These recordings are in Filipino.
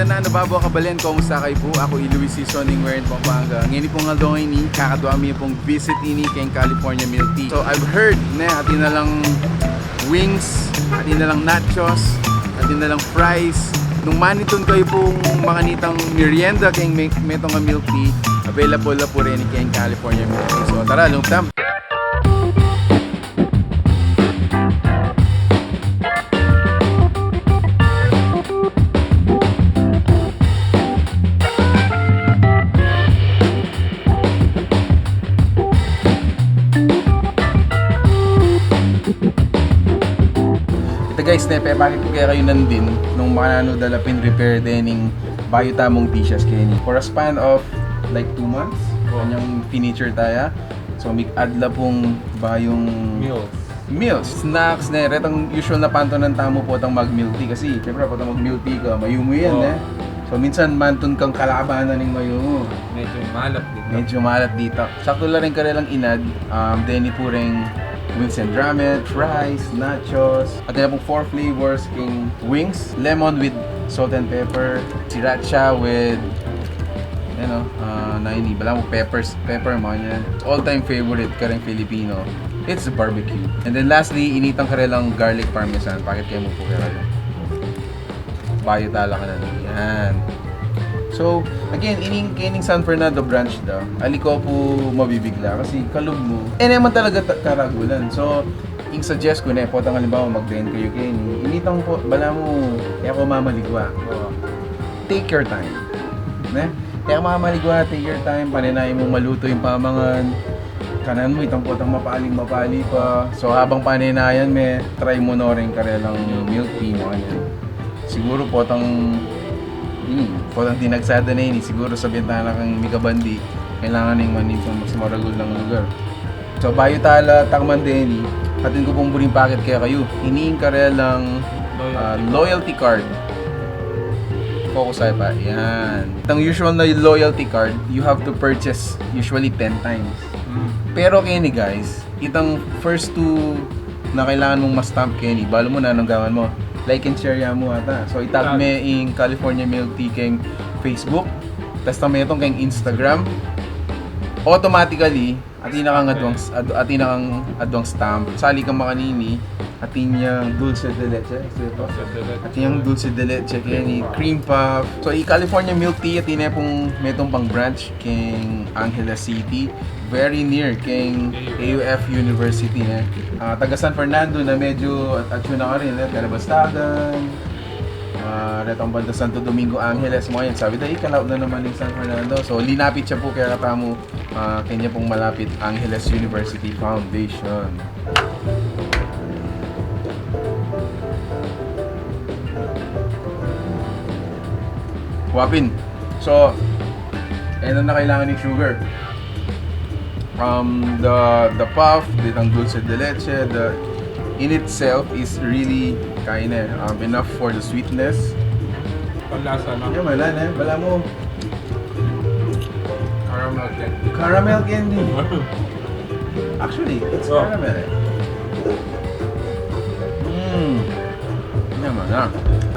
na nababo kabalen, kumusta kayo po? Ako Luis Seasoning Wearing Pampanga. Ngayon po nga doon ini, kakadwami pong visit ini kay California Milk Tea. So I've heard na atin na lang wings, atin na lang nachos, atin na lang fries. Nung maniton kayo pong mga nitang merienda kay metong nga milk tea, available na po rin kay California Milk Tea. So tara, lumtam! Guys, bakit po kaya kayo nandin nung mga dalapin repair dining bayo tamong dishes kini for a span of like 2 months kanyang furniture tayo, so may adla pong bayong meals snacks na retang usual na panto ng tamo po tang mag milk tea kasi syempre po tang mag milk tea ka mayumo yan so minsan manton kang kalabanan ng mayumo medyo malat dito sakto lang rin ka lang inad deni po rin wings and ramen, fries, nachos. At na pong 4 flavors king wings, lemon with salt and pepper, sriracha with naini, bala mo pepper mo yan. All-time favorite ka rin Filipino. It's barbecue. And then lastly, initang ka rin lang garlic parmesan. Bakit kayo mo po kaya rin? Bayo tala ka na. Yan. So, again, ining San Fernando branch daw, aliko po mabibigla kasi kalug mo. Naman talaga karagulan. So, yung suggest ko na po tang halimbawa mag-blend kayo kayo. Initang po, bala mo, kaya ko mamaligwa. Take your time. Kaya mamaligwa, take your time, paninayin mo maluto yung pamangan. Kanan mo, itang po tang mapali pa. So, habang paninayan, try mo na rin karelang milk tea mo. Siguro po tang potang tinagsada na yun, siguro sa bintana kang Migabandi, kailangan ng manitong mas maragol ng lugar. So, bayo tala, takman din, atin ko pong buring packet kaya kayo. Hiniing ka rin lang loyalty card. Focus tayo pa. Yan. Itong usual na loyalty card, you have to purchase usually 10 times. Pero kini guys, itong first 2 na kailangan mong ma-stamp kini, balo mo na anong gawan mo. Like and share ya mo ata. So itag me in California Milk Tea keng Facebook. Tas tama itong keng Instagram. Automatically atin kang adwang stamp. Sali kang makanini atin yang dulce de leche. Atin yang dulce de leche keng cream puff. So i California Milk Tea atin pong metong pang branch keng Angeles City. Very near keng AUF University taga San Fernando na medyo at yun na ka rin Calabastagan retong banda Santo Domingo Angeles mo yan sabi dahil ikalaw na naman ng San Fernando so linapit siya po kaya katamo kanya pong malapit Angeles University Foundation. Wapin so ano na kailangan ng sugar. The puff, ditang dulce de leche, in itself is really enough for the sweetness. Panlasa na. Yeah, bala mo. Caramel candy. Actually, it's caramel.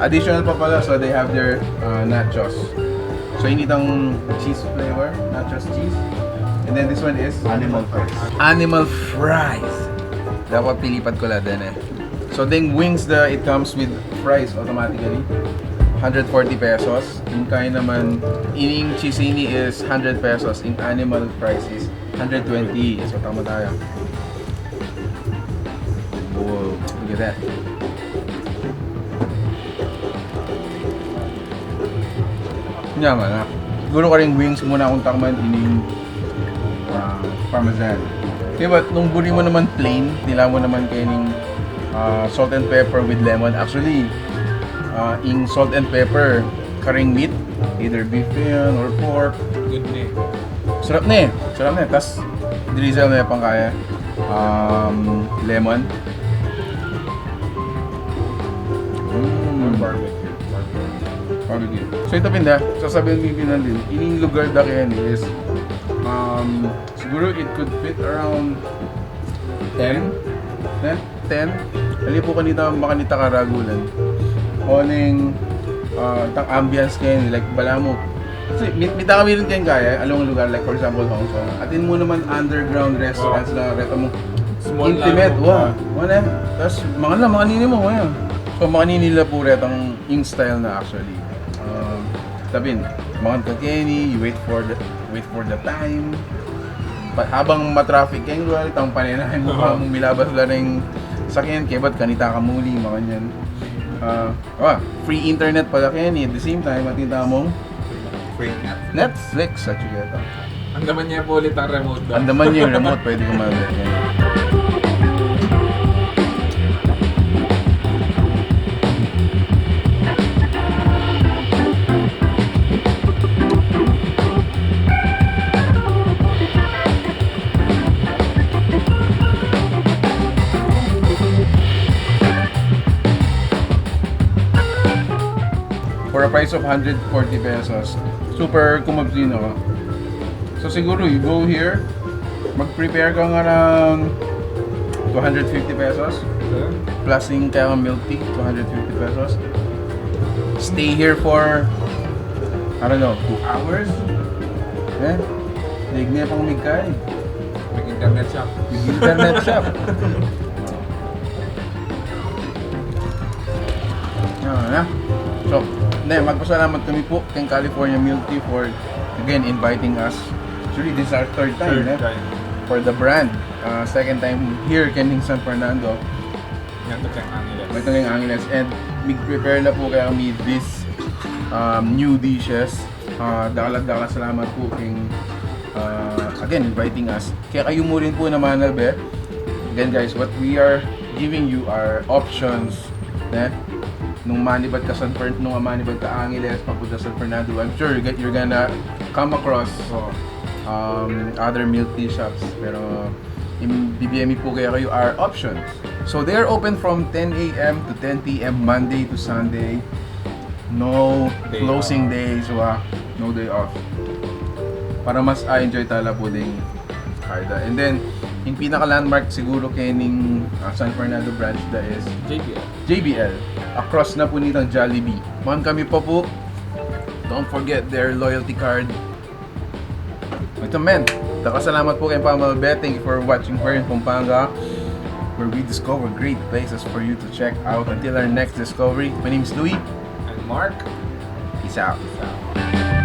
Additional pa pala, so they have their nachos. So initang cheese flavor, nachos cheese. And then this one is Animal fries. Animal fries. Dapat pilipat ko lang din So then wings it comes with fries automatically. 140 pesos. Yung kaya naman, ining cheesini is 100 pesos. In animal fries is 120. So tama tayo. Whoa, look at that. Yaman na. Siguro ka rin wings muna akong takman ining parmesan. Diba, nung buri mo naman plain, nila mo naman kaining salt and pepper with lemon. Actually, in salt and pepper, karing meat, either beef yan or pork. Good na Sarap na eh. Tas, drizzle na yung pang kaya. Lemon. Barbecue. So ito pinda, sasabihin mo yung pinandin, ining lugar da kaya is siguro it could fit around 10. Hali po kanita makanita karagulan. Oning Itang ambience kayo, like bala mo. Kasi mita kami rin kayo kaya, along lugar, like for example, Hong Kong. Atin mo naman underground restaurants na reta mo. Small Intimate, lang. wow. Wala. Tapos mga nini mo, ngayon. So mga nini nila po retang yung style na actually. Sabihin, mga kakeni, you wait for the time. Habang matraffic kayo, itang paninahin mo pa, milabas lang ng sakyan, kaya ba't kanita ka muli, mga ganyan. Free internet pala kayo at the same time, matinta mong Free net. Netflix at yung Andaman niya po ulit ang remote doon. andaman niyo yung remote, pwede ka mag-get ganyan. For a price of 140 pesos, super kumabsino ka. So siguro you go here, mag-prepare ka ng around 250 pesos, plus yung kaya milk tea, 250 pesos. Stay here for, I don't know, 2 hours? Lig niya pang migkay. Mag-internet shop. Internet shop. Yan. So, magpasalamat kami po kay California Milk Tea for again inviting us. Actually, this is our third time, for the brand. Second time here kay San Fernando. Yan to kay Angeles. Ito yung Angeles and mag-prepare na po kaya kami this new dishes. Dakala salamat po kay again inviting us. Kaya kayo mo rin po naman be. Again guys, what we are giving you are options. Nung manibad ka Angeles, papunta San Fernando, I'm sure you're gonna come across other milk tea shops. Pero bibigyan po kayo our options. So they are open from 10 a.m. to 10 p.m. Monday to Sunday. No Day closing off. days, no day off. Para mas enjoy tala po ding Carda. And then, yung pinaka-landmark siguro kaning San Fernando branch is JBL. Across na po nitang Jollibee. Man kami pa po. Don't forget their loyalty card. Ito men, nakasalamat po kay Pamal Bet. Thank you for watching here in Pampanga, where we discover great places for you to check out. Until our next discovery, my name is Louie. And Mark. Peace out. Peace out.